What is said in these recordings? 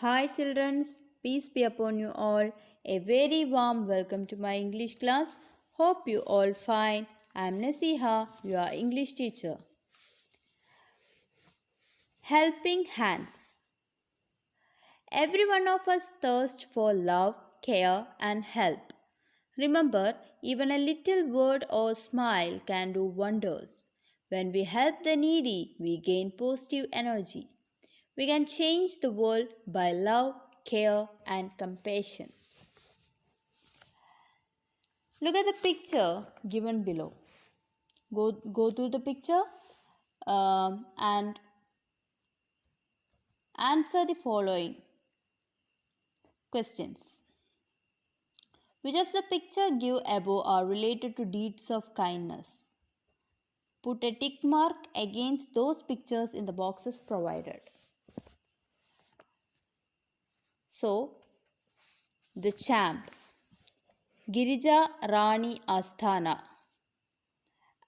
Hi children, peace be upon you all. A very warm welcome to my English class. Hope you all fine. I am Nasiha, your English teacher. Helping hands. Every one of us thirsts for love, care and help. Remember, even a little word or smile can do wonders. When we help the needy, we gain positive energy. We can change the world by love, care and compassion. Look at the picture given below. Go through the picture and answer the following questions. Which of the picture given above are related to deeds of kindness? Put a tick mark against those pictures in the boxes provided. So, the champ, Girija Rani Asthana.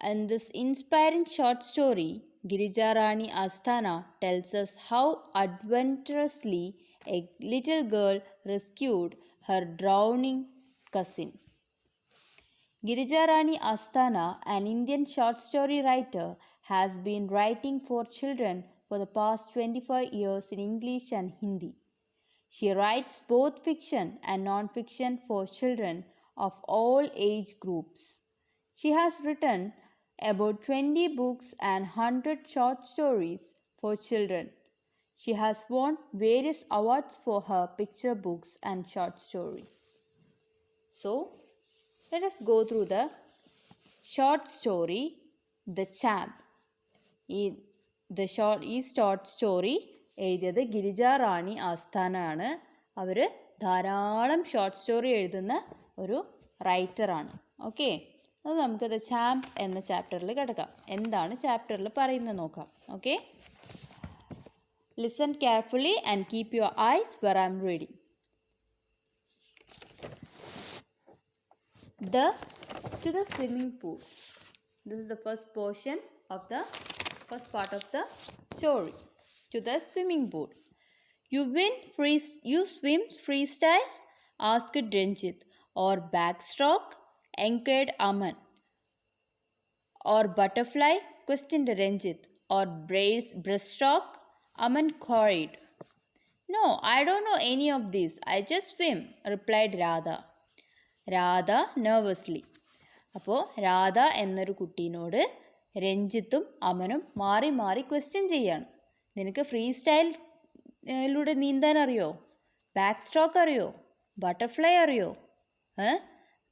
And this inspiring short story, Girija Rani Asthana tells us how adventurously a little girl rescued her drowning cousin. Girija Rani Asthana, an Indian short story writer, has been writing for children for the past 25 years in English and Hindi. She writes both fiction and non-fiction for children of all age groups. She has written about 20 books and 100 short stories for children. She has won various awards for her picture books and short stories. So, let us go through the short story, The Champ. ഈ short story എഴുതിയത് ഗിരിജ റാണി ആസ്ഥാന ആണ്. അവർ ധാരാളം short story എഴുതുന്ന ഒരു റൈറ്ററാണ്. Okay, അത് നമുക്ക് the ചാമ്പ് എന്ന ചാപ്റ്ററിൽ കിടക്കാം. എന്താണ് ചാപ്റ്ററിൽ പറയുന്നത് നോക്കാം. Okay, listen carefully and keep your eyes where I am reading. To the swimming pool. This is the first portion of the first part of the story. To the swimming pool. You swim freestyle? Asked Ranjit. Or backstroke? Enquired Aman. Or butterfly? Questioned Ranjit. Or breaststroke? Aman queried. No, I don't know any of these. I just swim, replied Radha. Radha nervously. അപ്പോൾ രാധ എന്നൊരു കുട്ടീനോട് രഞ്ജിത്തും അമനും മാറി മാറി question ചെയ്യാണ്. നിനക്ക് free സ്റ്റൈലിലൂടെ നീന്താൻ അറിയോ? Back stroke അറിയോ? Butterfly അറിയോ?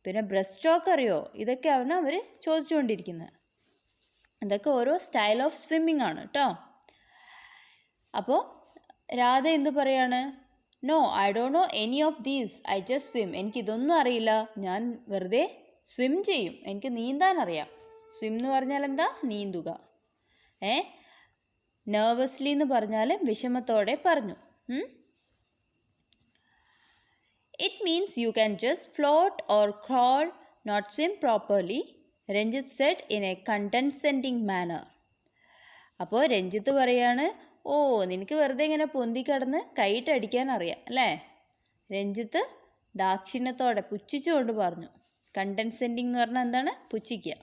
പിന്നെ ബ്രസ്റ്റ് സ്ട്രോക്ക് അറിയോ? ഇതൊക്കെയാണ് അവർ ചോദിച്ചുകൊണ്ടിരിക്കുന്നത്. ഇതൊക്കെ ഓരോ സ്റ്റൈൽ ഓഫ് സ്വിമ്മിങ് ആണ് കേട്ടോ. അപ്പോൾ രാധ എന്ത് പറയാണ്? No, I don't know any of these, I just swim. എനിക്കിതൊന്നും അറിയില്ല, ഞാൻ വെറുതെ സ്വിം ചെയ്യും, എനിക്ക് നീന്താൻ അറിയാം. സ്വിം എന്ന് പറഞ്ഞാൽ എന്താ? നീന്തുക. നെർവസ്ലി എന്ന് പറഞ്ഞാൽ വിഷമത്തോടെ പറഞ്ഞു. It means you can just float or crawl, not swim properly, Ranjith said in a condescending manner. അപ്പോൾ രഞ്ജിത്ത് പറയാണ്, ഓ നിനക്ക് വെറുതെ ഇങ്ങനെ പൊന്തിക്കടന്ന് കൈയിട്ടടിക്കാൻ അറിയാം അല്ലേ? രഞ്ജിത്ത് ദാക്ഷിണ്യത്തോടെ പുച്ഛിച്ചുകൊണ്ട് പറഞ്ഞു. കണ്ടൻസെൻറ്റിംഗ് എന്ന് പറഞ്ഞാൽ എന്താണ്? പുച്ഛിക്കുക.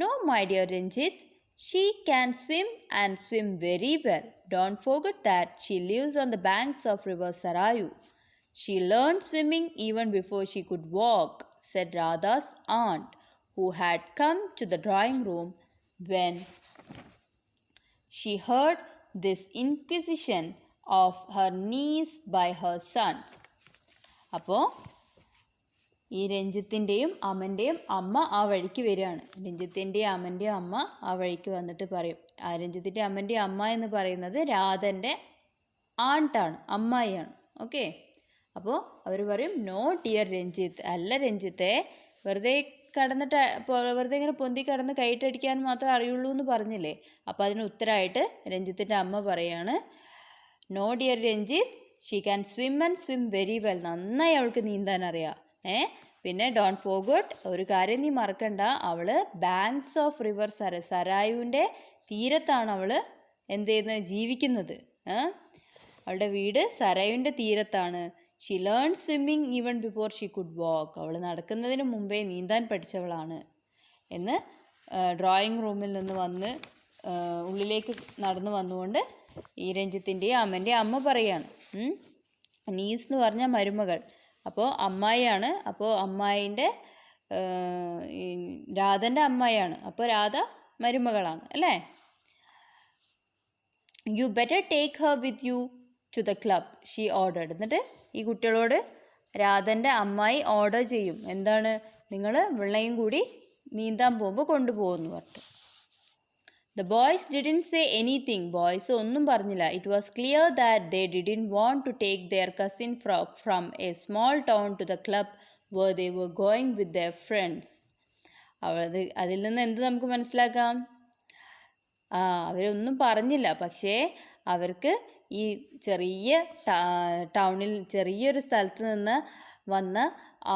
No my dear Ranjith, she can swim and swim very well. Don't forget that she lives on the banks of river Sarayu. She learn swimming even before she could walk, said Radha's aunt, who had come to the drawing room when she heard this inquisition of her niece by her sons. അപ്പോൾ ഈ രഞ്ജിത്തിൻ്റെയും അമൻ്റെയും അമ്മ ആ വഴിക്ക് വരികയാണ്. രഞ്ജിത്തിൻ്റെയും അമൻ്റെയും അമ്മ ആ വഴിക്ക് വന്നിട്ട് പറയും. ആ രഞ്ജിത്തിൻ്റെ അമ്മൻ്റെയും അമ്മ എന്ന് പറയുന്നത് രാധൻ്റെ ആണ്ടാണ്, അമ്മായിയാണ്. ഓക്കെ, അപ്പോൾ അവർ പറയും, നോ ഡിയർ രഞ്ജിത്ത്, അല്ല രഞ്ജിത്തെ, വെറുതെ വെറുതെ ഇങ്ങനെ പൊന്തി കടന്ന് കൈയിട്ടടിക്കാൻ മാത്രമേ അറിയുള്ളൂ എന്ന് പറഞ്ഞില്ലേ? അപ്പോൾ അതിന് ഉത്തരമായിട്ട് രഞ്ജിത്തിൻ്റെ അമ്മ പറയാണ്, no dear Ranjith, she can swim and swim very well. നന്നായി അവൾക്ക് നീന്താൻ അറിയാം. പിന്നെ ഡോണ്ട് ഫോർഗെറ്റ്, ഒരു കാര്യം നീ മറക്കണ്ട, അവൾ ബാങ്ക്സ് ഓഫ് റിവർ സരായുവിൻ്റെ തീരത്താണ് അവൾ എന്ത് ചെയ്യുന്നത്? ജീവിക്കുന്നത്. അവളുടെ വീട് സരയുവിൻ്റെ തീരത്താണ്. She learn swimming even before she could walk. അവൾ നടക്കുന്നതിന് മുമ്പേ നീന്താൻ പഠിച്ചവളാണ് എന്ന് ഡ്രോയിങ് റൂമിൽ നിന്ന് വന്ന് ഉള്ളിലേക്ക് നടന്നു വന്നുകൊണ്ട് ഈ രഞ്ജിത്തിൻ്റെയും അമ്മൻ്റെ അമ്മ പറയാണ്. നീസ് എന്ന് പറഞ്ഞാൽ മരുമകൾ, അപ്പോൾ അമ്മായിയാണ്. അപ്പോൾ അമ്മായിൻ്റെ രാധൻ്റെ അമ്മായിയാണ്, അപ്പോൾ രാധ മരുമകളാണ് അല്ലേ. You better take her with you to the club she ordered. എന്നിട്ട് ഈ കുട്ടികളോട് രാധൻ്റെ അമ്മായി ഓർഡർ ചെയ്യും, എന്താണ്, നിങ്ങൾ വെള്ളയും കൂടി നീന്താൻ പോകുമ്പോൾ കൊണ്ടുപോകുമെന്ന് പറഞ്ഞു. The boys didn't say anything. Boys ഒന്നും പറഞ്ഞില്ല. It was clear that they didn't want to take their cousin from a small town to the club where they were going with their friends. അതിൽ നിന്ന് എന്ത് നമുക്ക് മനസ്സിലാക്കാം? അവരൊന്നും പറഞ്ഞില്ല, പക്ഷേ അവർക്ക് ഈ ചെറിയ ടൗണിൽ, ചെറിയൊരു സ്ഥലത്ത് നിന്ന് വന്ന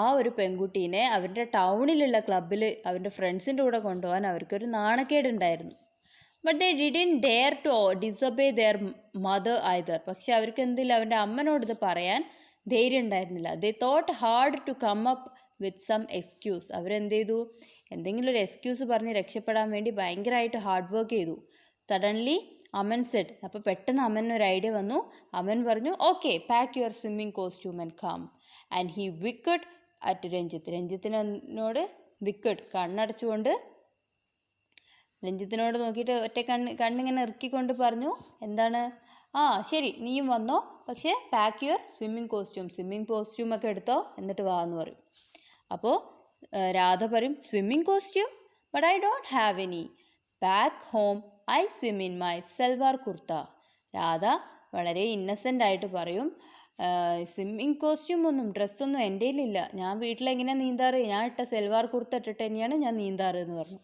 ആ ഒരു പെൺകുട്ടീനെ അവരുടെ ടൗണിലുള്ള ക്ലബ്ബിൽ അവരുടെ ഫ്രണ്ട്സിൻ്റെ കൂടെ കൊണ്ടുപോകാൻ അവർക്കൊരു നാണക്കേടുണ്ടായിരുന്നു. But they didn't dare to disobey their mother either. പക്ഷെ അവർക്ക് എന്തില്ല, അവൻ്റെ അമ്മനോട് ഇത് പറയാൻ ധൈര്യം ഉണ്ടായിരുന്നില്ല. They thought hard to come up with some excuse. അവരെന്ത് ചെയ്തു, എന്തെങ്കിലും ഒരു എക്സ്ക്യൂസ് പറഞ്ഞ് രക്ഷപ്പെടാൻ വേണ്ടി ഭയങ്കരമായിട്ട് ഹാർഡ് വർക്ക് ചെയ്തു. Suddenly Aman said. അപ്പോൾ പെട്ടെന്ന് അമനൊരു ഐഡിയ വന്നു. അമൻ പറഞ്ഞു, okay, pack your swimming costume and come. And he winked at Ranjith. രഞ്ജിത്തിനോട് വിക്കഡ്, കണ്ണടച്ചുകൊണ്ട് രഞ്ജിത്തിനോട് നോക്കിയിട്ട് ഒറ്റ കണ്ണിങ്ങനെ ഇറുക്കിക്കൊണ്ട് പറഞ്ഞു, എന്താണ്, ശരി, നീയും വന്നോ, പക്ഷേ പാക്ക് യുവർ സ്വിമ്മിങ് കോസ്റ്റ്യൂമൊക്കെ എടുത്തോ, എന്നിട്ട് വാ എന്ന് പറയും. അപ്പോൾ രാധ പറയും, swimming costume, but I don't have any. Back home I swim in my salwar kurta. Radha വളരെ ഇന്നസെൻ്റ് ആയിട്ട് പറയും, സ്വിമ്മിങ് കോസ്റ്റ്യൂം ഒന്നും, ഡ്രസ്സൊന്നും എൻ്റെ കയ്യിലില്ല, ഞാൻ വീട്ടിലെങ്ങനെയാണ് നീന്താറ്, ഞാൻ ഇട്ട സൽവാർ കുർത്ത ഇട്ടിട്ട് തന്നെയാണ് ഞാൻ നീന്താറ് എന്ന് പറഞ്ഞു.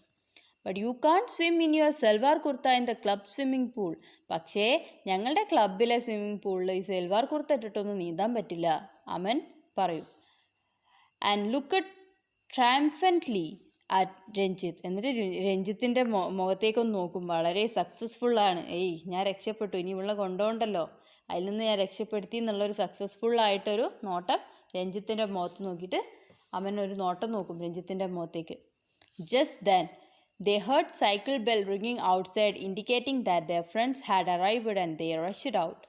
But you can't swim in your salwar kurta in the club swimming pool. പക്ഷേ ഞങ്ങളുടെ ക്ലബിലെ സ്വിമ്മിംഗ് പൂളിൽ ഈ സൽവാർ കുർത്ത ഇട്ടിട്ടൊന്നും നീന്താൻ പറ്റില്ല, അമൻ പറയും. And look triumphantly at Ranjith. എന്നിട്ട് രഞ്ജിത്തിൻ്റെ മുഖത്തേക്കൊന്ന് നോക്കും, വളരെ സക്സസ്ഫുള്ളാണ്. ഞാൻ രക്ഷപ്പെട്ടു, ഇനി ഇവളെ കൊണ്ടുപോകണ്ടല്ലോ, അതിൽ നിന്ന് ഞാൻ രക്ഷപ്പെടുത്തി എന്നുള്ളൊരു സക്സസ്ഫുള്ളായിട്ടൊരു നോട്ടം രഞ്ജിത്തിൻ്റെ മുഖത്ത് നോക്കിയിട്ട് അമൻ ഒരു നോട്ടം നോക്കും രഞ്ജിത്തിൻ്റെ മുഖത്തേക്ക്. Just then they heard cycle bell ringing outside, indicating that their friends had arrived and they rushed out.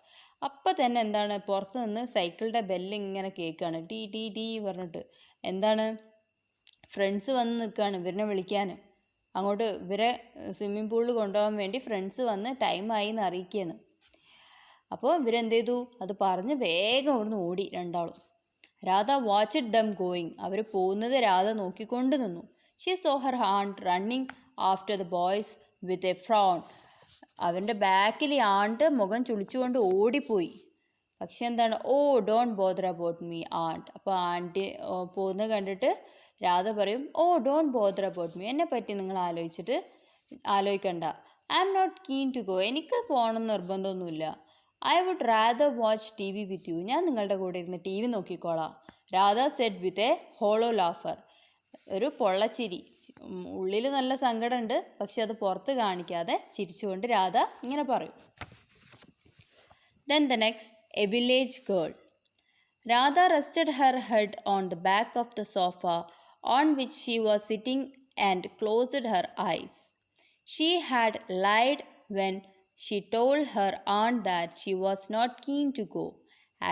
അപ്പോൾ തന്നെ എന്താണ്, പുറത്ത് നിന്ന് സൈക്കിളിൻ്റെ ബെല്ല് ഇങ്ങനെ കേൾക്കുകയാണ്, ടീ ടീ ടീ പറഞ്ഞിട്ട്. എന്താണ്, ഫ്രണ്ട്സ് വന്ന് നിൽക്കുകയാണ് ഇവരിനെ വിളിക്കാൻ. അങ്ങോട്ട് ഇവരെ സ്വിമ്മിംഗ് പൂളിൽ കൊണ്ടുപോകാൻ വേണ്ടി ഫ്രണ്ട്സ് വന്ന് ടൈമായി എന്ന് അറിയിക്കുകയാണ്. അപ്പോൾ ഇവരെന്ത് ചെയ്തു, അത് പറഞ്ഞ് വേഗം അവിടുന്ന് ഓടി രണ്ടാളും. Radha watched them going. അവർ പോകുന്നത് രാധ നോക്കിക്കൊണ്ട് നിന്നു. She saw her aunt running after the boys with a frown. അവൻ്റെ ബാക്കിൽ ആണ്ട് മുഖം ചുളിച്ചുകൊണ്ട് ഓടിപ്പോയി. പക്ഷെ എന്താണ്, ഡോണ്ട് ബോദർ അബൌട്ട് മീ ആണ്ട്. അപ്പോൾ ആൻറ്റി പോകുന്നത് കണ്ടിട്ട് രാധ പറയും, ഡോണ്ട് ബോദർ അബൌട്ട് മീ, എന്നെ പറ്റി നിങ്ങൾ ആലോചിക്കണ്ട. I am not keen to go. എനിക്ക് പോകണം നിർബന്ധമൊന്നുമില്ല. I would rather watch TV with you. ഞാൻ നിങ്ങളുടെ കൂടെ ഇരുന്ന് TV നോക്കിക്കോളാം. Radha said with a hollow laughter. ഒരു പൊള്ളച്ചിരി, ഉള്ളിൽ നല്ല സങ്കടമുണ്ട്, പക്ഷെ അത് പുറത്ത് കാണിക്കാതെ ചിരിച്ചുകൊണ്ട് രാധ ഇങ്ങനെ പറയും. Then the next, a village girl. Radha rested her head on the back of the sofa on which she was sitting and closed her eyes. She had lied when she told her aunt that she was not keen to go.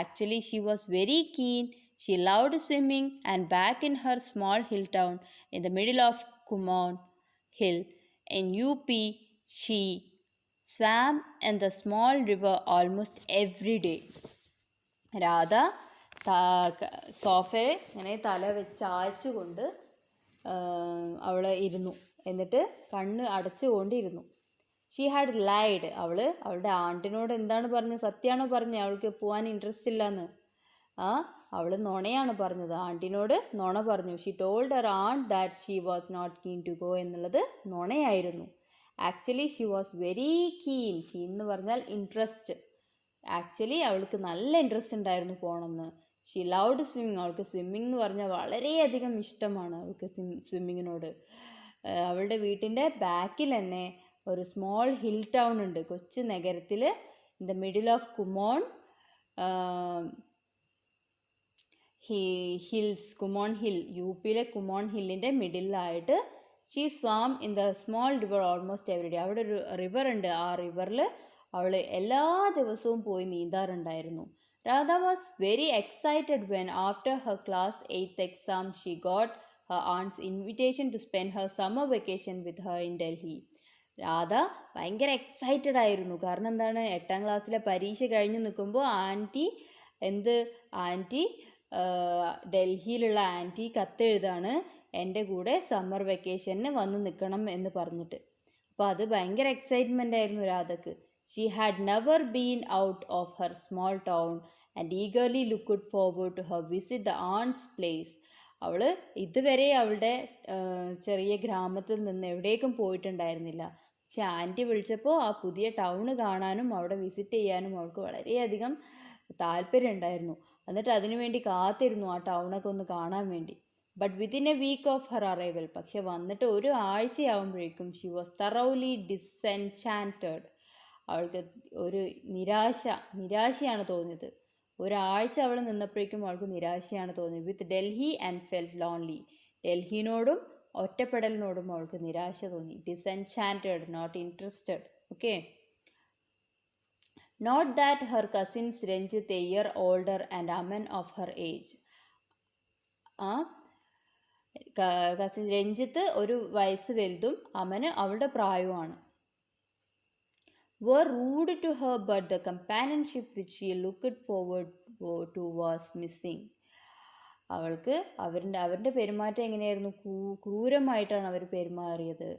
Actually, she was very keen. She loved swimming, and back in her small hill town in the middle of Kumon Hill in UP, she swam in the small river almost every day. Radha സോഫയെ ഇങ്ങനെ തല വെച്ച് ചായ്ച്ചുകൊണ്ട് അവൾ ഇരുന്നു, എന്നിട്ട് കണ്ണ് അടച്ചുകൊണ്ടിരുന്നു. She had laid. അവളുടെ ആണ്ടിനോട് എന്താണ് പറഞ്ഞത്, സത്യമാണോ പറഞ്ഞത് അവൾക്ക് പോകാൻ ഇൻട്രസ്റ്റ് ഇല്ലയെന്ന്? അവൾ നുണയാണ് പറഞ്ഞത്, ആൻറ്റിനോട് നുണ പറഞ്ഞു. She told her aunt that she was not keen to go എന്നുള്ളത് നുണയായിരുന്നു. Actually she was very keen എന്ന് പറഞ്ഞാൽ ഇൻട്രസ്റ്റ്. ആക്ച്വലി അവൾക്ക് നല്ല ഇൻട്രസ്റ്റ് ഉണ്ടായിരുന്നു പോകണമെന്ന്. She loved swimming. അവൾക്ക് സ്വിമ്മിങ് എന്ന് പറഞ്ഞാൽ വളരെയധികം ഇഷ്ടമാണ് അവൾക്ക് സ്വിമ്മിങ്ങിനോട്. അവളുടെ വീട്ടിൻ്റെ ബാക്കിൽ തന്നെ ഒരു സ്മോൾ ഹിൽ ടൗൺ ഉണ്ട്, കൊച്ചു നഗരത്തിൽ. In the middle of Kumaon hills, Kumaon hill, യു പിയിലെ കുമോൺ ഹില്ലിൻ്റെ മിഡിലായിട്ട് she swam in the small river almost every day. അവിടെ ഒരു റിവർ ഉണ്ട്, ആ റിവറിൽ അവൾ എല്ലാ ദിവസവും പോയി നീന്താറുണ്ടായിരുന്നു. Radha was very excited when after her class 8th exam she got her aunt's invitation to spend her summer vacation with her in Delhi. Radha ഭയങ്കര എക്സൈറ്റഡ് ആയിരുന്നു. കാരണം എന്താണ്, 8ാം ക്ലാസ്സിലെ പരീക്ഷ കഴിഞ്ഞ് നിൽക്കുമ്പോൾ ആൻറ്റി ഡൽഹിയിലുള്ള ആൻറ്റി കത്തെഴുതാണ് എൻ്റെ കൂടെ സമ്മർ വെക്കേഷന് വന്ന് നിൽക്കണം എന്ന് പറഞ്ഞിട്ട്. അപ്പോൾ അത് ഭയങ്കര എക്സൈറ്റ്മെൻ്റ് ആയിരുന്നു രാധക്ക്. She had never been out of her small town and eagerly looked forward to her visit the aunt's place. അവൾ ഇതുവരെ അവളുടെ ചെറിയ ഗ്രാമത്തിൽ നിന്ന് എവിടേക്കും പോയിട്ടുണ്ടായിരുന്നില്ല. പക്ഷെ ആൻറ്റി വിളിച്ചപ്പോൾ ആ പുതിയ ടൗണ് കാണാനും അവിടെ വിസിറ്റ് ചെയ്യാനും അവൾക്ക് വളരെയധികം താല്പര്യം ഉണ്ടായിരുന്നു. എന്നിട്ട് അതിനു വേണ്ടി കാത്തിരുന്നു ആ ടൗണൊക്കെ ഒന്ന് കാണാൻ വേണ്ടി. But within a week of her arrival, പക്ഷെ വന്നിട്ട് ഒരു ആഴ്ചയാവുമ്പോഴേക്കും ഷി വാസ് തറൗലി ഡിസെൻചാൻറ്റഡ്. അവൾക്ക് ഒരു നിരാശയാണ് തോന്നിയത്. ഒരാഴ്ച അവൾ നിന്നപ്പോഴേക്കും അവൾക്ക് നിരാശയാണ് തോന്നിയത്. With Delhi and felt lonely. ഡൽഹിനോടും ഒറ്റപ്പെടലിനോടും അവൾക്ക് നിരാശ തോന്നി. Disenchanted, not interested. Okay. Not that her cousins Ranjith a year older and Aman of her age. Cousin Ranjith ഒരു വയസ്സ് വലുതും അമന് അവളുടെ പ്രായവുമാണ്. were rude to her, but the companionship which she looked forward to was missing. അവൾക്ക് അവരുടെ പെരുമാറ്റം എങ്ങനെയായിരുന്നു? ക്രൂരമായിട്ടാണ് അവർ പെരുമാറിയത്.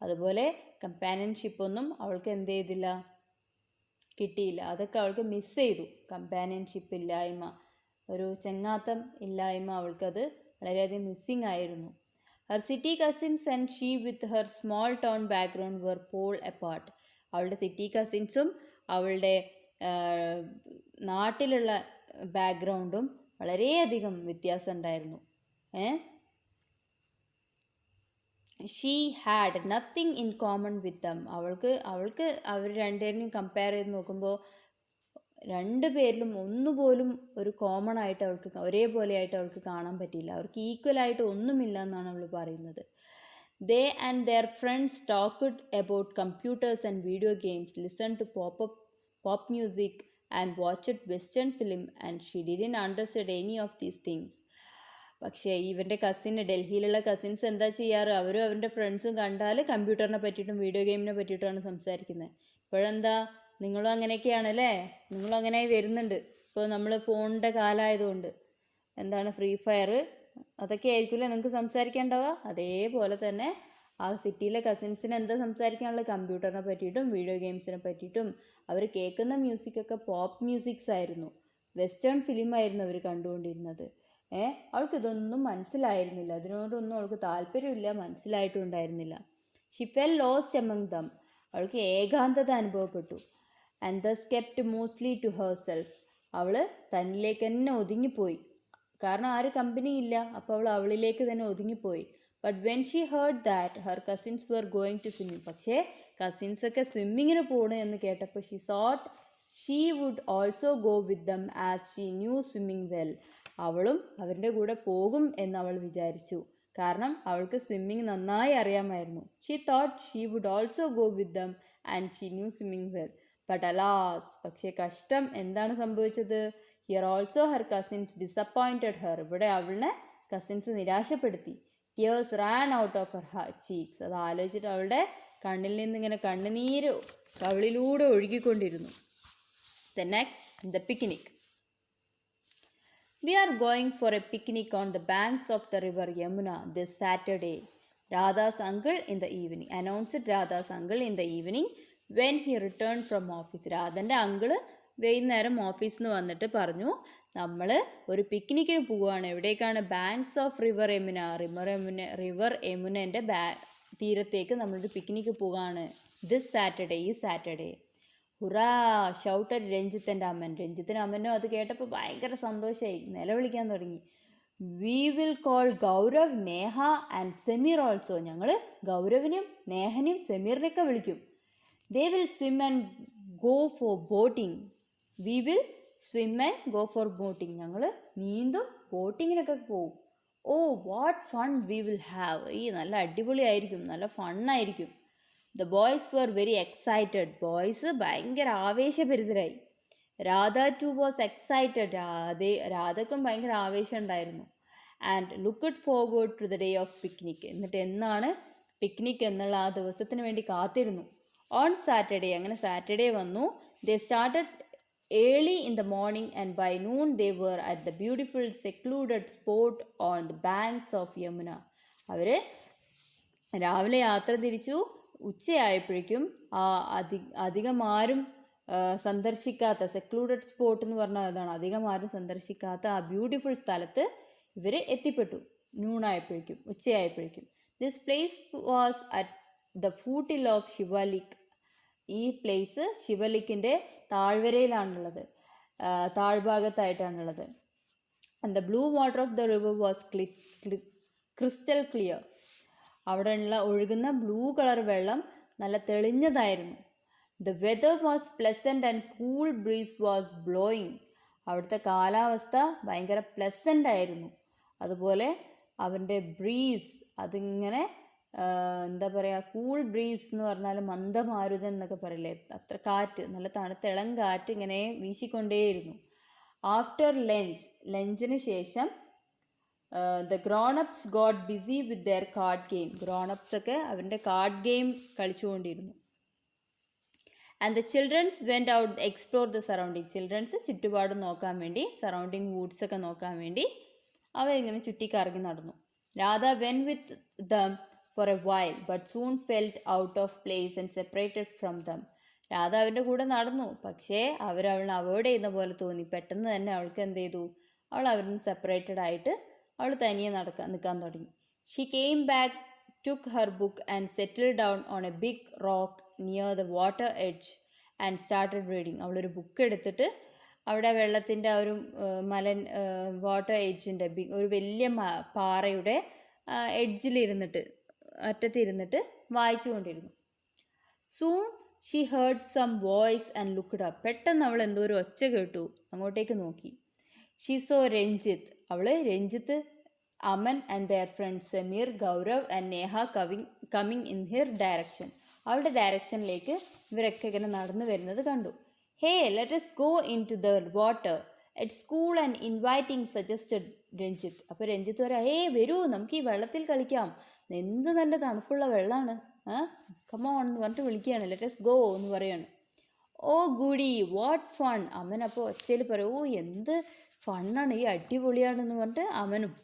അതുപോലെ കമ്പാനിയൻഷിപ്പൊന്നും അവൾക്ക് എന്ത് ചെയ്തില്ല, കിട്ടിയില്ല. അതൊക്കെ അവൾക്ക് മിസ് ചെയ്തു. കമ്പാനിയൻഷിപ്പ് ഇല്ലായ്മ, ഒരു ചെങ്ങാത്തം ഇല്ലായ്മ, അവൾക്കത് വളരെയധികം മിസ്സിങ് ആയിരുന്നു. Her city cousins and she with her small town background were pole apart. അവളുടെ സിറ്റി കസിൻസും അവളുടെ നാട്ടിലുള്ള ബാക്ക്ഗ്രൗണ്ടും വളരെയധികം വ്യത്യാസം ഉണ്ടായിരുന്നു. ഷീ ഹാഡ് നത്തിങ് ഇൻ കോമൺ വിത്ത് ദം. അവൾക്ക് അവർ രണ്ടുപേരും കമ്പയർ ചെയ്ത് നോക്കുമ്പോൾ രണ്ടുപേരിലും ഒന്നുപോലും ഒരു കോമൺ ആയിട്ട് അവൾക്ക് ഒരേപോലെ ആയിട്ട് അവൾക്ക് കാണാൻ പറ്റിയില്ല. അവർക്ക് ഈക്വലായിട്ട് ഒന്നുമില്ല എന്നാണ് അവൾ പറയുന്നത്. They and their friends talked about computers and video games, listened to pop music and watched western film, and she didn't understand any of these things. പക്ഷേ ഇവൻ്റെ ഡൽഹിയിലുള്ള കസിൻസ് എന്താ ചെയ്യാറ്? അവരും അവരുടെ ഫ്രണ്ട്സും കണ്ടാൽ കമ്പ്യൂട്ടറിനെ പറ്റിയിട്ടും വീഡിയോ ഗെയിമിനെ പറ്റിയിട്ടുമാണ് സംസാരിക്കുന്നത്. ഇപ്പോഴെന്താ, നിങ്ങളും അങ്ങനെയൊക്കെയാണല്ലേ? നിങ്ങളും അങ്ങനെ വരുന്നുണ്ട്. ഇപ്പോൾ നമ്മൾ ഫോണിൻ്റെ കാലമായതുകൊണ്ട് എന്താണ് ഫ്രീ ഫയർ അതൊക്കെ ആയിരിക്കില്ല നിങ്ങൾക്ക് സംസാരിക്കാനുണ്ടാവുക. അതേപോലെ തന്നെ ആ സിറ്റിയിലെ കസിൻസിന് എന്താ സംസാരിക്കാനുള്ളത്? കമ്പ്യൂട്ടറിനെ പറ്റിയിട്ടും വീഡിയോ ഗെയിംസിനെ പറ്റിയിട്ടും. അവർ കേൾക്കുന്ന മ്യൂസിക്കൊക്കെ പോപ്പ് മ്യൂസിക്സ് ആയിരുന്നു, വെസ്റ്റേൺ ഫിലിമായിരുന്നു അവർ കണ്ടുകൊണ്ടിരുന്നത്. അവൾക്ക് ഇതൊന്നും മനസ്സിലായിരുന്നില്ല, അതിനോടൊന്നും അവൾക്ക് താല്പര്യമില്ല, മനസ്സിലായിട്ടുണ്ടായിരുന്നില്ല. She fell lost among them. അവൾക്ക് ഏകാന്തത അനുഭവപ്പെട്ടു. And thus kept mostly to herself. അവൾ തന്നിലേക്ക് തന്നെ ഒതുങ്ങിപ്പോയി. കാരണം ആരും കമ്പനി ഇല്ല, അപ്പോൾ അവൾ അവളിലേക്ക് തന്നെ ഒതുങ്ങിപ്പോയി. But when she heard that her cousins were going to swimming. പക്ഷേ കസിൻസൊക്കെ സ്വിമ്മിങ്ങിന് പോകണു എന്ന് കേട്ടപ്പോൾ she thought she would also go with them as she knew swimming well. അവളും അവരുടെ കൂടെ പോകും എന്ന് അവൾ വിചാരിച്ചു, കാരണം അവൾക്ക് സ്വിമ്മിങ് നന്നായി അറിയാമായിരുന്നു. She thought she would also go with them and she knew swimming well. But alas, പക്ഷേ കഷ്ടം, എന്താണ് സംഭവിച്ചത്? Here also her cousins disappointed her. ഇവിടെ അവളുടെ കസിൻസ് നിരാശപ്പെടുത്തി. Tears ran out of her cheeks. അത് ആലോചിച്ചിട്ട് അവളുടെ കണ്ണിൽ നിന്ന് ഇങ്ങനെ കണ്ണുനീര് കവിളിലൂടെ ഒഴുകിക്കൊണ്ടിരുന്നു. The next, the picnic. We are going for a picnic on the banks of the river Yamuna this Saturday. Radha's uncle in the evening announced Radha's uncle in the evening when he returned from office. രാധൻ്റെ uncle വൈകുന്നേരം ഓഫീസിൽ നിന്ന് വന്നിട്ട് പറഞ്ഞു, നമ്മൾ ഒരു പിക്നിക്കിന് പോവുകയാണ്. എവിടേക്കാണ്? Banks of river Yamuna. River യമുനൻ്റെ തീരത്തേക്ക് നമ്മളൊരു പിക്നിക്ക് പോവുകയാണ്. ദിസ് സാറ്റർഡേ, ഈ Saturday. Hurrah shouted Ranjith and Aman. രഞ്ജിത്തിനും അമ്മനും അത് കേട്ടപ്പോൾ ഭയങ്കര സന്തോഷമായി, നിലവിളിക്കാൻ തുടങ്ങി. We will call Gaurav, Neha and Sameer also. ഞങ്ങൾ ഗൗരവിനെയും നേഹനെയും സെമീറിനെയൊക്കെ വിളിക്കും. They will swim and go for boating. We will swim and go for boating. ഞങ്ങൾ നീന്തും ബോട്ടിങ്ങിനൊക്കെ പോവും. Oh what fun we will have. ഈ നല്ല അടിപൊളിയായിരിക്കും, നല്ല ഫണ്ണായിരിക്കും. The boys were very excited. Boys ഭയങ്കര ആവേശഭരിതരായി. Radha too was excited. രാധക്കും ഭയങ്കര ആവേശം ഉണ്ടായിരുന്നു. And looked forward to the day of picnic. എന്നിട്ട് എന്നാണ് പിക്നിക് എന്നുള്ള ആ ദിവസത്തിന് വേണ്ടി കാത്തിരുന്നു. ഓൺ സാറ്റർഡേ, അങ്ങനെ സാറ്റർഡേ വന്നു. They started early in the morning and by noon they were at the beautiful secluded spot on the banks of Yamuna. അവർ രാവിലെ യാത്ര തിരിച്ചു. ഉച്ചയായപ്പോഴേക്കും അധികം ആരും സന്ദർശിക്കാത്ത, സെക്ലൂഡഡ് സ്പോട്ട് എന്ന് പറഞ്ഞാൽ അതാണ്, അധികം ആരും സന്ദർശിക്കാത്ത ആ ബ്യൂട്ടിഫുൾ സ്ഥലത്ത് ഇവർ എത്തിപ്പെട്ടു. നൂണായപ്പോഴേക്കും, ഉച്ചയായപ്പോഴേക്കും. This place was at the foothill of Shivalik. ഈ പ്ലേസ് ശിവലിക്കിൻ്റെ താഴ്വരയിലാണുള്ളത്, താഴ്ഭാഗത്തായിട്ടാണുള്ളത്. And the blue water of the river was crystal clear. അവിടെയുള്ള ഒഴുകുന്ന ബ്ലൂ കളർ വെള്ളം നല്ല തെളിഞ്ഞതായിരുന്നു. The weather was pleasant and cool breeze was blowing. അവിടുത്തെ കാലാവസ്ഥ ഭയങ്കര പ്ലസൻ്റ് ആയിരുന്നു. അതുപോലെ അവൻ്റെ ബ്രീസ് അതിങ്ങനെ എന്താ പറയുക, കൂൾ ബ്രീസ് എന്ന് പറഞ്ഞാൽ മന്ദമാരുതൻ എന്നൊക്കെ പറയില്ലേ, അത്ര കാറ്റ്, നല്ല തണുത്ത ഇളം കാറ്റ് ഇങ്ങനെ വീശിക്കൊണ്ടേയിരുന്നു. ആഫ്റ്റർ ലഞ്ചിന് ശേഷം the grownups got busy with their card game. Grownups ഒക്കെ അവരുടെ കാർഡ് ഗെയിം കളിച്ചുകൊണ്ടിരുന്നു. And the childrens went out explore the surrounding. ചിൽഡ്രൻസ് ചുറ്റുപാട് നോക്കാൻ വേണ്ടി, സറൗണ്ടിങ് വുഡ്സ് ഒക്കെ നോക്കാൻ വേണ്ടി അവരിങ്ങനെ ചുറ്റിക്കറങ്ങി നടന്നു. Radha when with them for A while but soon felt out of place and separated from them. Radha അവൻ്റെ കൂടെ നടന്നു, പക്ഷേ അവളെ അവോയ്ഡ് ചെയ്യുന്ന പോലെ തോന്നി. പെട്ടെന്ന് തന്നെ അവൾക്ക് എന്ത് ചെയ്തു, അവൾ അവരിൽ നിന്ന് സെപ്പറേറ്റഡ് ആയിട്ട് അവൾ തനിയെ നിൽക്കാൻ തുടങ്ങി. She came back, took her book and settled down on a big rock near the water edge and started reading. അവളൊരു ബുക്ക് എടുത്തിട്ട് അവിടെ വെള്ളത്തിൻ്റെ ആ ഒരു വാട്ടർ എഡ്ജിൻ്റെ ഒരു വലിയ പാറയുടെ എഡ്ജിലിരുന്നിട്ട്, അറ്റത്തിരുന്നിട്ട് വായിച്ചു കൊണ്ടിരുന്നു. Soon she heard some voice and looked up. പെട്ടെന്ന് അവൾ എന്തോ ഒരു ഒച്ച കേട്ടു, അങ്ങോട്ടേക്ക് നോക്കി. She saw Ranjith. അവൾ Ranjith, Aman and their friends Sameer, Gaurav and Neha coming in her direction. അവളുടെ ഡയറക്ഷനിലേക്ക് ഇവരൊക്കെ ഇങ്ങനെ നടന്നു വരുന്നത് കണ്ടു. Hey let us go in to the water, it's cool and inviting suggested Ranjith. അപ്പോൾ രഞ്ജിത്ത് പറയാം, ഹേ വരൂ, നമുക്ക് ഈ വെള്ളത്തിൽ കളിക്കാം, എന്ത് നല്ല തണുപ്പുള്ള വെള്ളമാണ്, കമോൺ എന്ന് പറഞ്ഞിട്ട് വിളിക്കുകയാണ്. ലെറ്റ് us ഗോ എന്ന് പറയാണ്. Oh goody what fun. Aman അപ്പോൾ ഒച്ചയിൽ പറയും, ഓ എന്ത് ഫണ്ണാണ്, ഈ അടിപൊളിയാണെന്ന് പറഞ്ഞിട്ട് അമനും.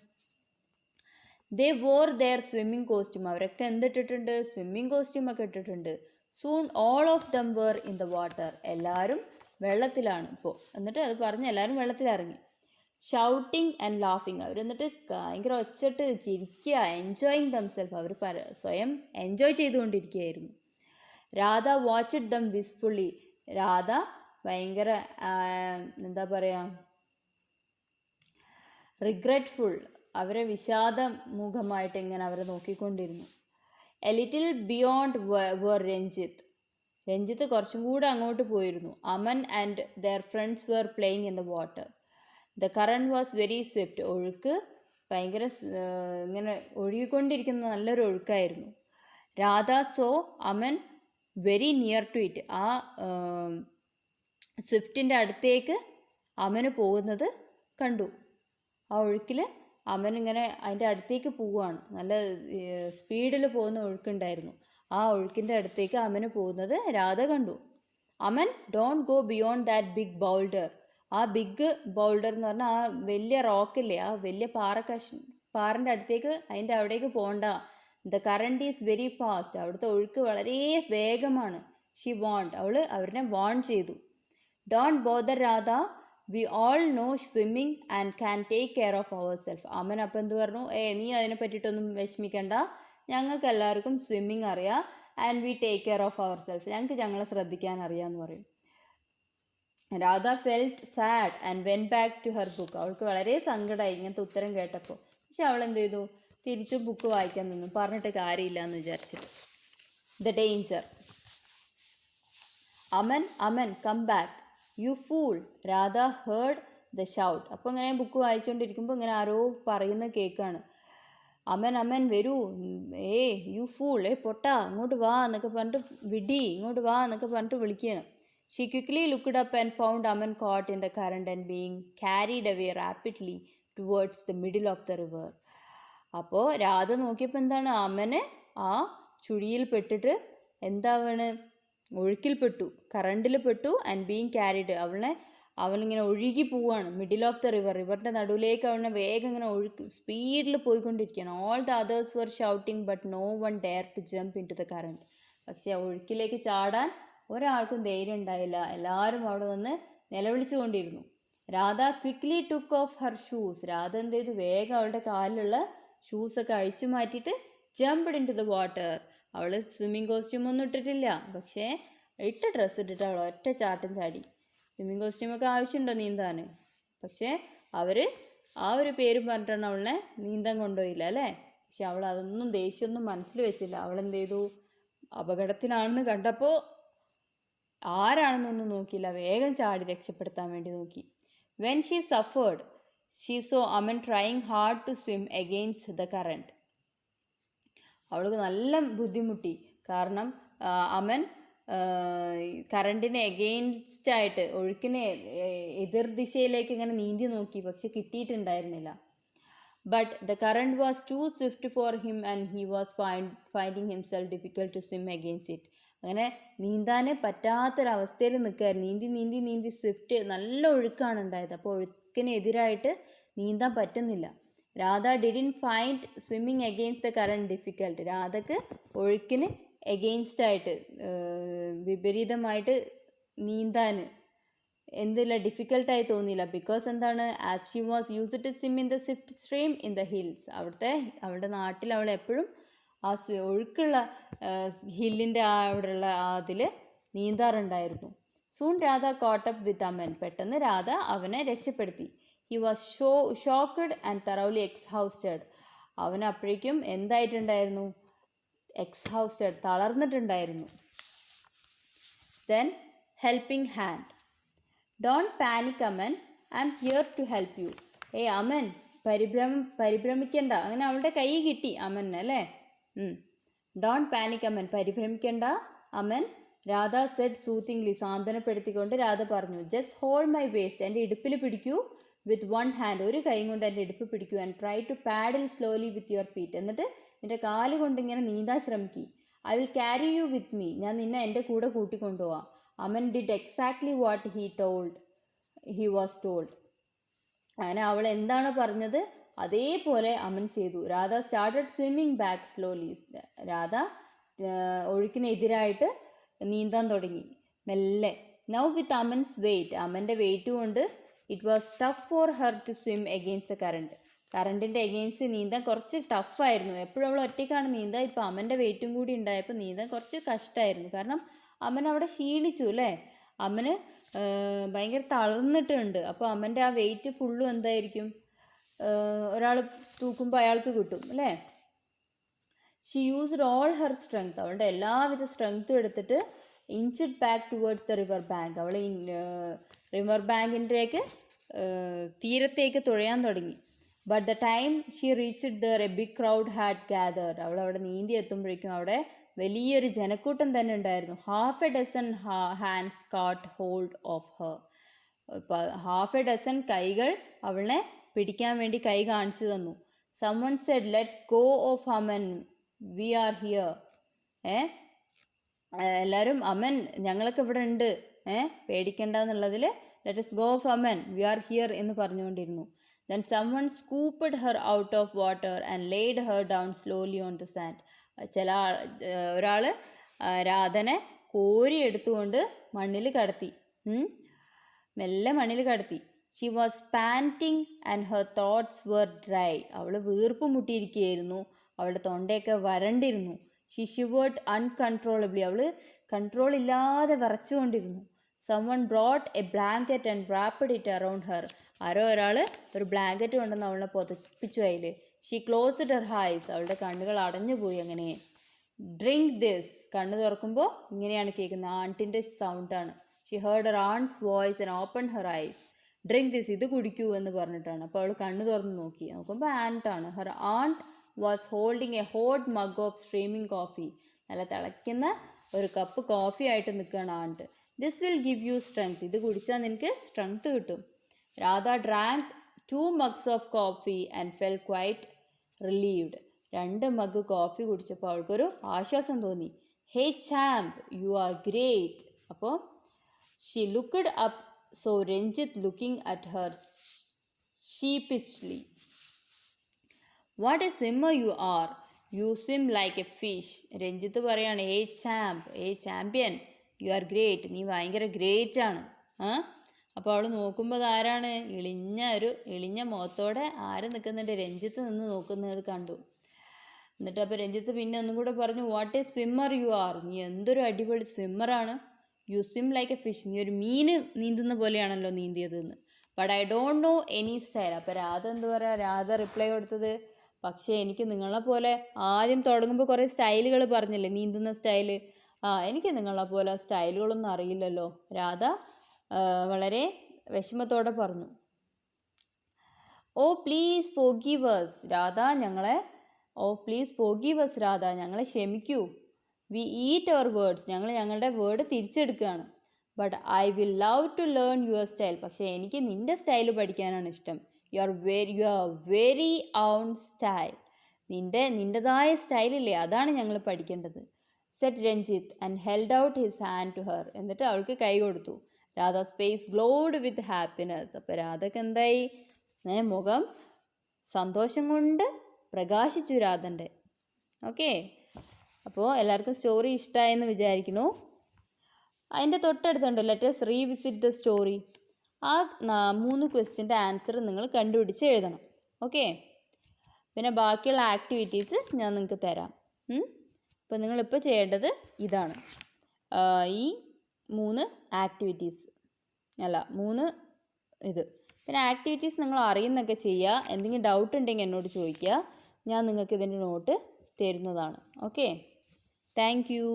They wore their swimming costume. അവരൊക്കെ എന്തിട്ടിട്ടുണ്ട്, സ്വിമ്മിങ് കോസ്റ്റ്യൂം ഒക്കെ ഇട്ടിട്ടുണ്ട്. Soon all of them were in the water. എല്ലാവരും വെള്ളത്തിലാണ് ഇപ്പോൾ. എന്നിട്ട് അത് പറഞ്ഞ് എല്ലാവരും വെള്ളത്തിലിറങ്ങി. Shouting and ലാഫിങ്. അവർ എന്നിട്ട് ഭയങ്കര ഒച്ചിട്ട് ചിരിക്കുക, എൻജോയിങ് ദംസെൽഫ്. അവർ സ്വയം എൻജോയ് ചെയ്തുകൊണ്ടിരിക്കുകയായിരുന്നു. Radha watched them wistfully. Radha ഭയങ്കര എന്താ പറയുക, റിഗ്രറ്റ്ഫുൾ, അവരെ വിഷാദമുഖമായിട്ട് ഇങ്ങനെ അവരെ നോക്കിക്കൊണ്ടിരുന്നു. A little beyond were Ranjith കുറച്ചും കൂടെ അങ്ങോട്ട് പോയിരുന്നു. Aman and their friends were playing in the water. The current was very swift. ഒഴുക്ക് ഭയങ്കര ഇങ്ങനെ ഒഴുകിക്കൊണ്ടിരിക്കുന്ന നല്ലൊരു ഒഴുക്കായിരുന്നു. Radha saw Aman very near to it. ആ സ്വിഫ്റ്റിൻ്റെ അടുത്തേക്ക് അമന് പോകുന്നത് കണ്ടു. ആ ഒഴുക്കിൽ അമനിങ്ങനെ അതിൻ്റെ അടുത്തേക്ക് പോവുകയാണ്. നല്ല സ്പീഡിൽ പോകുന്ന ഒഴുക്കുണ്ടായിരുന്നു. ആ ഒഴുക്കിൻ്റെ അടുത്തേക്ക് അമന് പോകുന്നത് രാധ കണ്ടു. Aman don't go beyond that big boulder. ആ ബിഗ് ബൗൾഡർ എന്ന് പറഞ്ഞാൽ ആ വലിയ റോക്കില്ലേ, ആ വലിയ പാറിൻ്റെ അടുത്തേക്ക്, അതിൻ്റെ അവിടേക്ക് പോകണ്ട. The current is very fast. അവിടുത്തെ ഒഴുക്ക് വളരെ വേഗമാണ്. She warned. അവരെ വാൺ ചെയ്തു. Don't bother Radha, we all know swimming and can take care of our self. Aman അപ്പം എന്ത് പറഞ്ഞു, നീ അതിനെ പറ്റിയിട്ടൊന്നും വിഷമിക്കണ്ട, ഞങ്ങൾക്ക് എല്ലാവർക്കും സ്വിമ്മിങ് അറിയാം. And we take care of our self, ഞങ്ങൾക്ക് ഞങ്ങളെ ശ്രദ്ധിക്കാൻ അറിയാമെന്ന് പറയും. Radha felt sad and went back to her book. അവൾക്ക് വളരെ സങ്കടമായി ഇങ്ങനത്തെ ഉത്തരം കേട്ടപ്പോൾ. പക്ഷെ അവൾ എന്ത് ചെയ്തു, തിരിച്ചു ബുക്ക് വായിക്കാൻ നിന്നു. പറഞ്ഞിട്ട് കാര്യമില്ല എന്ന് വിചാരിച്ചിട്ട്. The danger. Aman come back. You fool. Radha heard the shout. അപ്പോൾ ഇങ്ങനെ ബുക്ക് വായിച്ചുകൊണ്ടിരിക്കുമ്പോൾ ഇങ്ങനെ ആരോ പറയുന്ന കേൾക്കാണ്. അമൻ അമൻ വരൂ, യു ഫൂൾ, പൊട്ടാ ഇങ്ങോട്ട് വാ എന്നൊക്കെ പറഞ്ഞിട്ട്, വിടി ഇങ്ങോട്ട് വാ എന്നൊക്കെ പറഞ്ഞിട്ട് വിളിക്കുകയാണ്. She quickly looked up and found Aman caught in the current and being carried away rapidly towards the middle of the river. അപ്പോൾ രാധ നോക്കിയപ്പോൾ എന്താണ്, അമന് ആ ചുഴിയിൽ പെട്ടിട്ട് എന്താവാണ്, ഒഴുക്കിൽപ്പെട്ടു, കറണ്ടിൽ പെട്ടു. ആൻഡ് ബീങ് ക്യാരിഡ്, അവനിങ്ങനെ ഒഴുകി പോവാണ് മിഡിൽ ഓഫ് ദ റിവർ. റിവറിൻ്റെ നടുവിലേക്ക് അവനെ വേഗം ഇങ്ങനെ സ്പീഡിൽ പോയിക്കൊണ്ടിരിക്കുകയാണ്. All the others were shouting but no one dare to jump in to the current. പക്ഷേ ഒഴുക്കിലേക്ക് ചാടാൻ ഒരാൾക്കും ധൈര്യം ഉണ്ടായില്ല. എല്ലാവരും അവിടെ നിന്ന് നിലവിളിച്ചു കൊണ്ടിരുന്നു. Radha quickly took off her shoes. Radha എന്ത് ചെയ്തു, വേഗം അവളുടെ കാലിലുള്ള ഷൂസൊക്കെ അഴിച്ചു മാറ്റിയിട്ട് jumped in to the water. അവൾ സ്വിമ്മിങ് കോസ്റ്റ്യൂമൊന്നും ഇട്ടിട്ടില്ല, പക്ഷേ ഇട്ട ഡ്രസ്സ് ഇട്ടിട്ട് അവൾ ഒറ്റ ചാട്ടം ചാടി. സ്വിമ്മിങ് കോസ്റ്റ്യൂമൊക്കെ ആവശ്യമുണ്ടോ നീന്താൻ? പക്ഷേ അവർ ആ ഒരു പേരും പറഞ്ഞിട്ടാണ് അവളെ നീന്താൻ കൊണ്ടുപോയില്ല അല്ലേ. പക്ഷെ അവൾ അതൊന്നും ദേഷ്യമൊന്നും മനസ്സിൽ വെച്ചില്ല. അവളെന്ത് ചെയ്തു, അപകടത്തിലാണെന്ന് കണ്ടപ്പോൾ ആരാണെന്നൊന്നും നോക്കിയില്ല, വേഗം ചാടി രക്ഷപ്പെടുത്താൻ വേണ്ടി നോക്കി. When she surfaced she saw a man trying hard to swim against the current. അവൾക്ക് നല്ല ബുദ്ധിമുട്ടി. കാരണം അമൻ കറണ്ടിന് എഗെയിൻസ്റ്റ് ആയിട്ട്, ഒഴുക്കിന് എതിർ ദിശയിലേക്ക് ഇങ്ങനെ നീന്തി നോക്കി, പക്ഷെ കിട്ടിയിട്ടുണ്ടായിരുന്നില്ല. But the current was too swift for him and he was finding himself difficult to swim against it. അങ്ങനെ നീന്താൻ പറ്റാത്തൊരവസ്ഥയിൽ നിൽക്കുകയായിരുന്നു. നീന്തി നീന്തി നീന്തി സ്വിഫ്റ്റ് നല്ല ഒഴുക്കാണ് ഉണ്ടായത്. അപ്പോൾ ഒഴുക്കിനെതിരായിട്ട് നീന്താൻ പറ്റുന്നില്ല. Radha didn't find swimming against the current difficult. രാധക്ക് ഒഴുക്കിന് എഗെയിൻസ്റ്റ് ആയിട്ട്, വിപരീതമായിട്ട് നീന്താൻ എന്തില്ല, ഡിഫിക്കൽട്ടായി തോന്നിയില്ല. ബിക്കോസ് എന്താണ്, as she was used to swim in the swift stream in the hills. അവളുടെ നാട്ടിൽ അവൾ എപ്പോഴും ആ ഒഴുക്കുള്ള ഹില്ലിൻ്റെ അവിടെയുള്ള അതിൽ നീന്താറുണ്ടായിരുന്നു. Soon Radha caught up with Aman. പെട്ടെന്ന് രാധ അവനെ രക്ഷപ്പെടുത്തി. He was shocked and thoroughly exhausted. അവൻ അപ്പോഴേക്കും എന്തായിട്ടുണ്ടായിരുന്നു, എക്സ്ഹൗസ്റ്റഡ്, തളർന്നിട്ടുണ്ടായിരുന്നു. Then helping hand. Don't panic Aman, I am here to help you. Aman പരിഭ്രമിക്കണ്ട. അങ്ങനെ അവളുടെ കൈ കിട്ടി അമന് അല്ലേ. ഡോണ്ട് പാനിക് അമൻ, പരിഭ്രമിക്കണ്ട അമൻ. രാധ സെഡ് സൂത്തിങ്ലി, സാന്ത്വനപ്പെടുത്തിക്കൊണ്ട് രാധ പറഞ്ഞു. ജസ്റ്റ് ഹോൾഡ് മൈ വേസ്റ്റ്, എൻ്റെ ഇടുപ്പിൽ പിടിക്കൂ. വിത്ത് വൺ ഹാൻഡ്, ഒരു കൈ കൊണ്ട് എൻ്റെ ഇടുപ്പ് പിടിക്കൂ. And try to paddle slowly with your feet. എന്നിട്ട് നിൻ്റെ കാല് കൊണ്ട് ഇങ്ങനെ നീന്താൻ ശ്രമിക്കുക. I will carry you with me, ഞാൻ നിന്നെ എൻ്റെ കൂടെ കൂട്ടിക്കൊണ്ടുപോവാം. Aman did exactly what he was told. അങ്ങനെ അവൾ എന്താണ് പറഞ്ഞത് അതേപോലെ അമൻ ചെയ്തു. Radha started swimming back slowly. Radha ഒഴുക്കിനെതിരായിട്ട് നീന്താൻ തുടങ്ങി മെല്ലെ. നൗ വിത്ത് അമൻസ് വെയിറ്റ്, അമൻ്റെ വെയിറ്റ് കൊണ്ട് it was tough for her to swim against the current. കറണ്ടിൻ്റെ എഗെയിൻസ്റ്റ് നീന്താൻ കുറച്ച് ടഫായിരുന്നു. എപ്പോഴും അവൾ ഒറ്റയ്ക്കാണ് നീന്തുക. ഇപ്പോൾ അമൻ്റെ വെയിറ്റും കൂടി ഉണ്ടായപ്പോൾ നീന്താൻ കുറച്ച് കഷ്ടമായിരുന്നു. കാരണം അമൻ അവിടെ ക്ഷീണിച്ചു അല്ലേ. അമന് ഭയങ്കര തളർന്നിട്ടുണ്ട്. അപ്പോൾ അമൻ്റെ ആ വെയിറ്റ് ഫുള്ളും എന്തായിരിക്കും, ഒരാൾ തൂക്കുമ്പോൾ അയാൾക്ക് കിട്ടും അല്ലേ. She used all her strength, അവളുടെ എല്ലാവിധ സ്ട്രെങ്ത്തും എടുത്തിട്ട് inched back towards the river bank. അവൾ റിവർ ബാങ്കിൻ്റെക്ക് തീരത്തേക്ക് തുഴയാൻ തുടങ്ങി. But the time she reached there a big crowd had gathered. അവൾ അവിടെ നീന്തി എത്തുമ്പോഴേക്കും അവിടെ വലിയൊരു ജനക്കൂട്ടം തന്നെ ഉണ്ടായിരുന്നു. Half a dozen hands caught hold of her. Half a dozen കൈകൾ അവളെ പിടിക്കാൻ വേണ്ടി കൈ കാണിച്ചു തന്നു. Someone said let's go off Aman, we are here. എല്ലാവരും അമൻ ഞങ്ങളൊക്കെ ഇവിടെ ഉണ്ട്, പേടിക്കണ്ട എന്നുള്ളതിൽ let's go off Aman, we are here എന്ന് പറഞ്ഞുകൊണ്ടിരുന്നു. Then someone scooped her out of water and laid her down slowly on the sand. ഒരാൾ രാധനെ കോരി എടുത്തുകൊണ്ട് മണ്ണിൽ കടത്തി, മെല്ലെ മണ്ണിൽ കടത്തി. She was panting and her throats were dry. അവൾ വീർപ്പ് മുട്ടിയിരിക്കുകയായിരുന്നു, അവളുടെ തൊണ്ടയൊക്കെ വരണ്ടിരുന്നു. ഷി ഷിവേർഡ് അൺകൺട്രോളബിളി. അവൾ കൺട്രോൾ ഇല്ലാതെ വിറച്ചുകൊണ്ടിരുന്നു. Someone brought a blanket and wrapped it around her. ആരോ ഒരാൾ ഒരു ബ്ലാങ്കറ്റ് കൊണ്ടുവന്ന് അവളെ പുതപ്പിച്ചു അതിൽ. She closed her eyes. അവളുടെ കണ്ണുകൾ അടഞ്ഞുപോയി. അങ്ങനെ ഡ്രിങ്ക് ദിസ്. കണ്ണ് തുറക്കുമ്പോൾ ഇങ്ങനെയാണ് കേൾക്കുന്നത്, ആണ്ടിൻ്റെ സൗണ്ടാണ്. She heard her aunt's voice and open her eyes. Drink this, ഇത് കുടിക്കൂ എന്ന് പറഞ്ഞിട്ടാണ്. അപ്പോൾ അവൾ കണ്ണ് തുറന്ന് നോക്കി. നോക്കുമ്പോൾ ആൻറ്റാണ്. Her aunt was holding a hot mug of streaming coffee. നല്ല തിളയ്ക്കുന്ന ഒരു കപ്പ് കോഫി ആയിട്ട് നിൽക്കുകയാണ് aunt. This will give you strength, ഇത് കുടിച്ചാൽ നിനക്ക് സ്ട്രെങ്ത് കിട്ടും. Radha drank 2 mugs of coffee and felt quite relieved. 2 mug coffee കുടിച്ചപ്പോൾ അവൾക്കൊരു ആശ്വാസം തോന്നി. Hey champ, you are great. അപ്പോൾ she looked up, so Ranjith looking at her sheepishly. What a swimmer you are, you swim like a fish. Ranjith പറയാണ്, hey champ, hey champion, you are great, നീ ഭയങ്കര great ആണ്. അപ്പോൾ അവൾ നോക്കുമ്പോൾ ആരാണ്? ഇളിഞ്ഞ മുഖത്തോടെ ആര് നിൽക്കുന്നുണ്ട്? രഞ്ജിത്ത് നിന്ന് നോക്കുന്നത് കണ്ടു. എന്നിട്ട് അപ്പോൾ രഞ്ജിത്ത് പിന്നെ ഒന്നും കൂടെ പറഞ്ഞു, what a swimmer you are, നീ എന്തൊരു അടിപൊളി സ്വിമ്മറാണ്. You swim like a fish, നീ ഒരു മീൻ നീന്തുന്ന പോലെയാണല്ലോ നീന്തിയതെന്ന്. But I don't know any style. അപ്പോൾ രാധ എന്ത് പറയുക? രാധ റിപ്ലൈ കൊടുത്തത്, പക്ഷേ എനിക്ക് നിങ്ങളെ പോലെ ആദ്യം തുടങ്ങുമ്പോൾ കുറേ സ്റ്റൈലുകൾ പറഞ്ഞില്ലേ, നീന്തുന്ന സ്റ്റൈല്. എനിക്ക് നിങ്ങളെ പോലെ സ്റ്റൈലുകളൊന്നും അറിയില്ലല്ലോ. രാധ വളരെ വിഷമത്തോടെ പറഞ്ഞു. Oh please forgive us Radha, Radha, ഞങ്ങളെ ക്ഷമിക്കൂ. വി ഈറ്റ് അവർ വേർഡ്സ്, ഞങ്ങൾ ഞങ്ങളുടെ വേർഡ് തിരിച്ചെടുക്കുകയാണ്. But I will love to learn your style, പക്ഷേ എനിക്ക് നിൻ്റെ സ്റ്റൈൽ പഠിക്കാനാണ് ഇഷ്ടം. You are very own style, നിൻ്റെതായ സ്റ്റൈലില്ലേ, അതാണ് ഞങ്ങൾ പഠിക്കേണ്ടത്. Said Ranjith and held out his hand to her. എന്നിട്ട് അവൾക്ക് കൈ കൊടുത്തു. Radha's face glowed with happiness. അപ്പോൾ രാധക്ക് എന്തായി? മുഖം സന്തോഷം കൊണ്ട് പ്രകാശിച്ചു രാധൻ്റെ. ഓക്കെ, അപ്പോൾ എല്ലാവർക്കും സ്റ്റോറി ഇഷ്ടമായെന്ന് വിചാരിക്കുന്നു. അതിൻ്റെ തൊട്ടടുത്തുണ്ട് ലെറ്റസ് റീവിസിറ്റ് ദ സ്റ്റോറി. ആ 3 ക്വസ്റ്റ്യൻ്റെ ആൻസർ നിങ്ങൾ കണ്ടുപിടിച്ച് എഴുതണം. ഓക്കെ, പിന്നെ ബാക്കിയുള്ള ആക്ടിവിറ്റീസ് ഞാൻ നിങ്ങൾക്ക് തരാം. അപ്പോൾ നിങ്ങളിപ്പോൾ ചെയ്യേണ്ടത് ഇതാണ്. ഈ 3 ആക്ടിവിറ്റീസ് അല്ല 3 ഇത്. പിന്നെ ആക്ടിവിറ്റീസ് നിങ്ങൾ അറിയുന്നൊക്കെ ചെയ്യുക. എന്തെങ്കിലും ഡൗട്ട് ഉണ്ടെങ്കിൽ എന്നോട് ചോദിക്കുക. ഞാൻ നിങ്ങൾക്ക് ഇതിൻ്റെ നോട്ട് തരുന്നതാണ്. Okay, thank you.